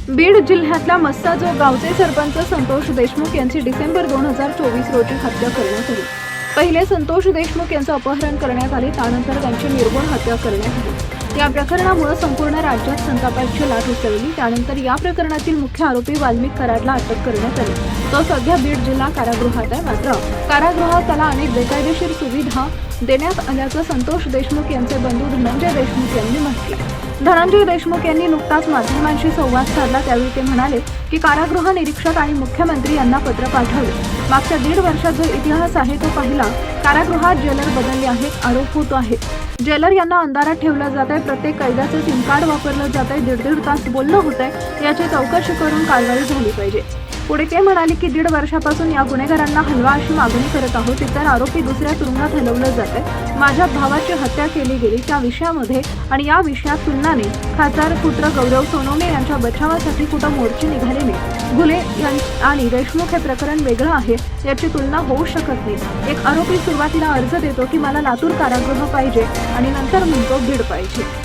बीड जिल्ह्यातल्या मस्साजोग गावचे सरपंच संतोष देशमुख यांची डिसेंबर 2024 रोजी हत्या करण्यात आली। पहिले संतोष देशमुख यांचं अपहरण करण्यात आले, त्यानंतर त्यांची निर्गुण हत्या करण्यात आली। या प्रकरणामुळे संपूर्ण राज्यात संतापाची लाट उसळली। त्यानंतर या प्रकरणातील मुख्य आरोपी वाल्मिक कराडला अटक करण्यात आली। तो सध्या बीड जिल्हा कारागृहात आहे। मात्र कारागृहात त्याला अनेक बेकायदेशीर सुविधा देण्यात आल्याचं संतोष देशमुख यांचे बंधू धनंजय देशमुख यांनी म्हटलं। धनंजय देशमुख यांनी नुकताच माध्यमांशी संवाद साधला, त्यावेळी ते म्हणाले की कारागृह निरीक्षक आणि मुख्यमंत्री यांना पत्र पाठवले। मागच्या 1.5 वर्षात जो इतिहास आहे तो पाहिला। कारागृहात जेलर बदलले आहेत, आरोप होत आहे। जेलर यांना अंधारात ठेवलं जात आहे, प्रत्येक कैद्याचं सिम कार्ड वापरलं जात आहे, 1.5 तास बोलणं होत आहे। याची चौकशी करून कारवाई झाली पाहिजे। पुढे ते म्हणाले की 1.5 वर्षापासून या गुन्हेगारांना हलवा अशी मागणी करत आहोत, इतर आरोपी दुसऱ्या तुरुंगात हलवलं जात आहे। माझ्या भावाची हत्या केली गेली त्या विषयामध्ये आणि या विषयात तुलनाने खासदार पुत्र गौरव सोनवणे यांच्या बचावासाठी कुठं मोर्चे निघाले नाही। घुले आणि देशमुख हे प्रकरण वेगळं आहे, याची तुलना होऊ शकत नाही। एक आरोपी सुरुवातीला अर्ज देतो की मला लातूर कारागृह पाहिजे आणि नंतर म्हणतो बीड पाहिजे।